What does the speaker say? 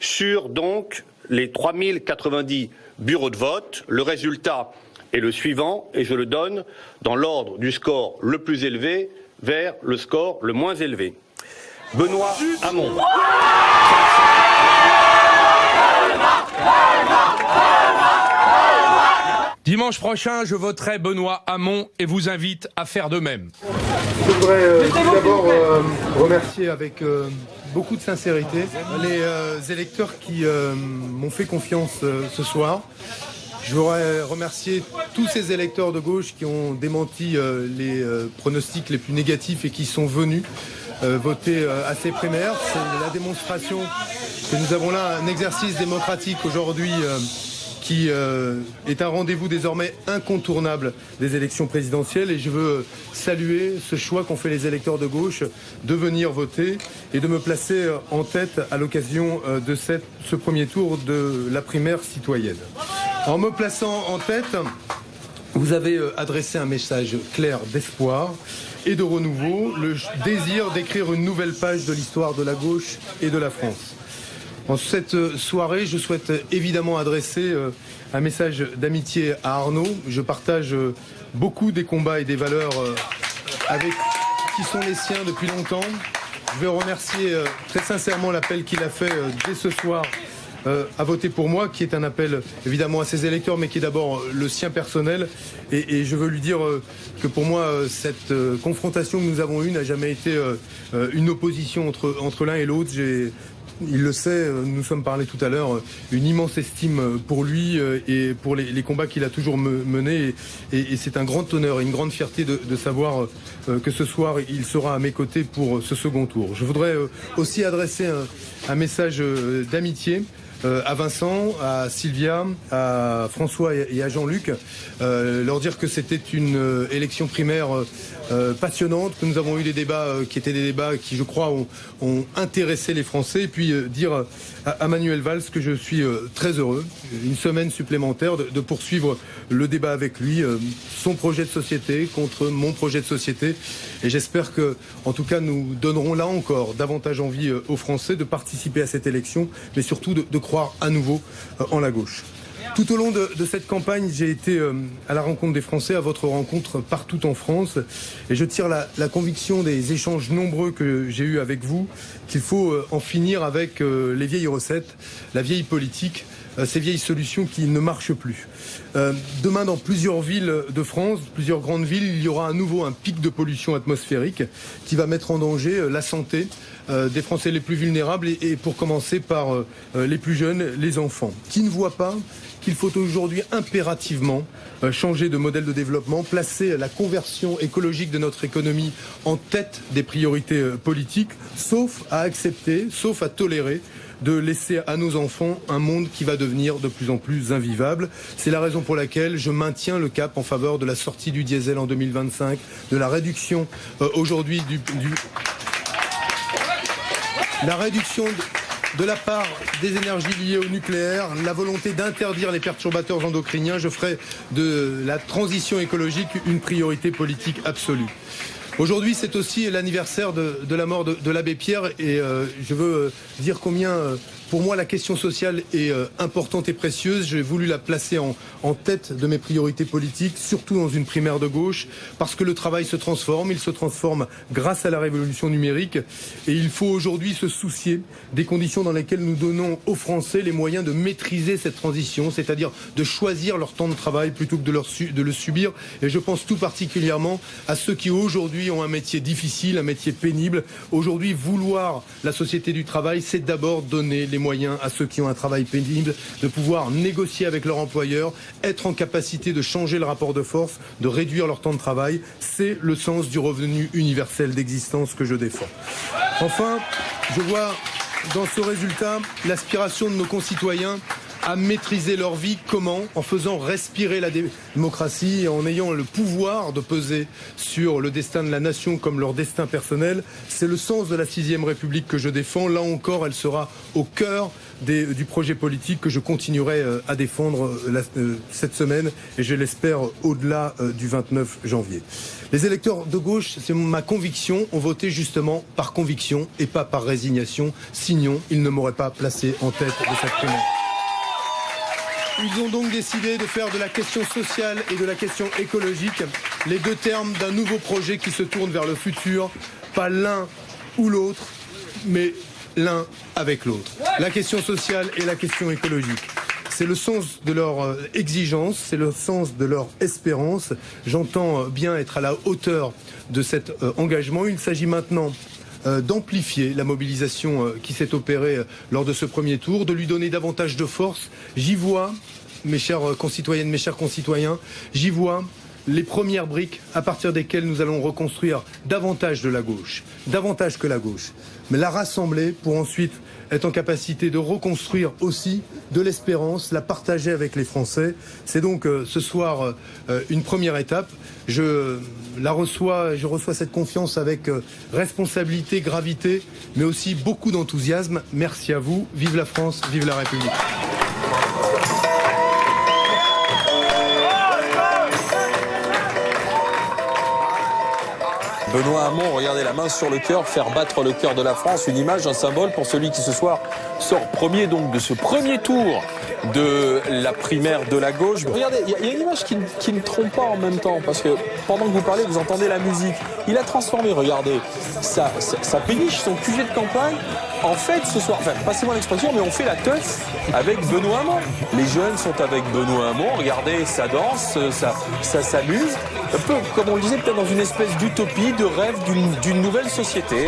sur donc les 3090 bureaux de vote. Le résultat est le suivant et je le donne dans l'ordre du score le plus élevé vers le score le moins élevé. Benoît Hamon. Dimanche prochain, je voterai Benoît Hamon et vous invite à faire de même. Je voudrais tout d'abord remercier avec beaucoup de sincérité les électeurs qui m'ont fait confiance ce soir. Je voudrais remercier tous ces électeurs de gauche qui ont démenti les pronostics les plus négatifs et qui sont venus voter à ces primaires. C'est la démonstration que nous avons là un exercice démocratique aujourd'hui qui est un rendez-vous désormais incontournable des élections présidentielles et je veux saluer ce choix qu'ont fait les électeurs de gauche de venir voter et de me placer en tête à l'occasion de ce premier tour de la primaire citoyenne. En me plaçant en tête, vous avez adressé un message clair d'espoir et de renouveau, le désir d'écrire une nouvelle page de l'histoire de la gauche et de la France. En cette soirée, je souhaite évidemment adresser un message d'amitié à Arnaud. Je partage beaucoup des combats et des valeurs qui sont les siens depuis longtemps. Je veux remercier très sincèrement l'appel qu'il a fait dès ce soir à voter pour moi, qui est un appel évidemment à ses électeurs, mais qui est d'abord le sien personnel. Et je veux lui dire que pour moi, cette confrontation que nous avons eue n'a jamais été une opposition entre l'un et l'autre. Il le sait, nous sommes parlé tout à l'heure, une immense estime pour lui et pour les combats qu'il a toujours menés. Et c'est un grand honneur et une grande fierté de savoir que ce soir, il sera à mes côtés pour ce second tour. Je voudrais aussi adresser un message d'amitié à Vincent, à Sylvia, à François et à Jean-Luc, leur dire que c'était une élection primaire passionnante, que nous avons eu des débats qui étaient des débats qui, je crois, ont intéressé les Français, et puis dire à Manuel Valls que je suis très heureux, une semaine supplémentaire, de poursuivre le débat avec lui, son projet de société contre mon projet de société, et j'espère que, en tout cas, nous donnerons là encore davantage envie aux Français de participer à cette élection, mais surtout de croire à nouveau en la gauche. Tout au long de cette campagne, j'ai été à la rencontre des Français, à votre rencontre partout en France. Et je tire la conviction des échanges nombreux que j'ai eus avec vous qu'il faut en finir avec les vieilles recettes, la vieille politique, ces vieilles solutions qui ne marchent plus. Demain, dans plusieurs villes de France, plusieurs grandes villes, il y aura à nouveau un pic de pollution atmosphérique qui va mettre en danger la santé des Français les plus vulnérables et pour commencer par les plus jeunes, les enfants, qui ne voient pas qu'il faut aujourd'hui impérativement changer de modèle de développement, placer la conversion écologique de notre économie en tête des priorités politiques, sauf à accepter, sauf à tolérer de laisser à nos enfants un monde qui va devenir de plus en plus invivable. C'est la raison pour laquelle je maintiens le cap en faveur de la sortie du diesel en 2025, de la réduction aujourd'hui la réduction de la part des énergies liées au nucléaire, la volonté d'interdire les perturbateurs endocriniens. Je ferai de la transition écologique une priorité politique absolue. Aujourd'hui, c'est aussi l'anniversaire de la mort de l'abbé Pierre et je veux dire combien, pour moi, la question sociale est importante et précieuse. J'ai voulu la placer en tête de mes priorités politiques, surtout dans une primaire de gauche, parce que le travail se transforme. Il se transforme grâce à la révolution numérique et il faut aujourd'hui se soucier des conditions dans lesquelles nous donnons aux Français les moyens de maîtriser cette transition, c'est-à-dire de choisir leur temps de travail plutôt que de le subir. Et je pense tout particulièrement à ceux qui aujourd'hui ont un métier difficile, un métier pénible. Aujourd'hui, vouloir la société du travail, c'est d'abord donner les moyens à ceux qui ont un travail pénible de pouvoir négocier avec leur employeur, être en capacité de changer le rapport de force, de réduire leur temps de travail. C'est le sens du revenu universel d'existence que je défends. Enfin, je vois dans ce résultat l'aspiration de nos concitoyens à maîtriser leur vie. Comment? En faisant respirer la démocratie et en ayant le pouvoir de peser sur le destin de la nation comme leur destin personnel. C'est le sens de la 6e République que je défends. Là encore, elle sera au cœur du projet politique que je continuerai à défendre cette semaine et je l'espère au-delà du 29 janvier. Les électeurs de gauche, c'est ma conviction, ont voté justement par conviction et pas par résignation. Sinon, ils ne m'auraient pas placé en tête de cette primaire. Ils ont donc décidé de faire de la question sociale et de la question écologique les deux termes d'un nouveau projet qui se tourne vers le futur, pas l'un ou l'autre, mais l'un avec l'autre. La question sociale et la question écologique. C'est le sens de leur exigence, c'est le sens de leur espérance. J'entends bien être à la hauteur de cet engagement. Il s'agit maintenant d'amplifier la mobilisation qui s'est opérée lors de ce premier tour, de lui donner davantage de force. J'y vois, mes chères concitoyennes, mes chers concitoyens, j'y vois les premières briques à partir desquelles nous allons reconstruire davantage de la gauche, davantage que la gauche, mais la rassembler pour ensuite être en capacité de reconstruire aussi de l'espérance, la partager avec les Français. C'est donc ce soir une première étape. Je reçois cette confiance avec responsabilité, gravité, mais aussi beaucoup d'enthousiasme. Merci à vous. Vive la France, vive la République. Benoît Hamon, regardez la main sur le cœur, faire battre le cœur de la France, une image, un symbole pour celui qui ce soir sort premier donc de ce premier tour de la primaire de la gauche. Regardez, il y a une image qui ne trompe pas en même temps, parce que pendant que vous parlez, vous entendez la musique. Il a transformé, regardez, sa péniche, son QG de campagne, en fait ce soir, enfin passez-moi l'expression, mais on fait la teuf avec Benoît Hamon. Les jeunes sont avec Benoît Hamon, regardez, ça danse, ça s'amuse. Un peu, comme on le disait, peut-être dans une espèce d'utopie, de rêve d'une nouvelle société.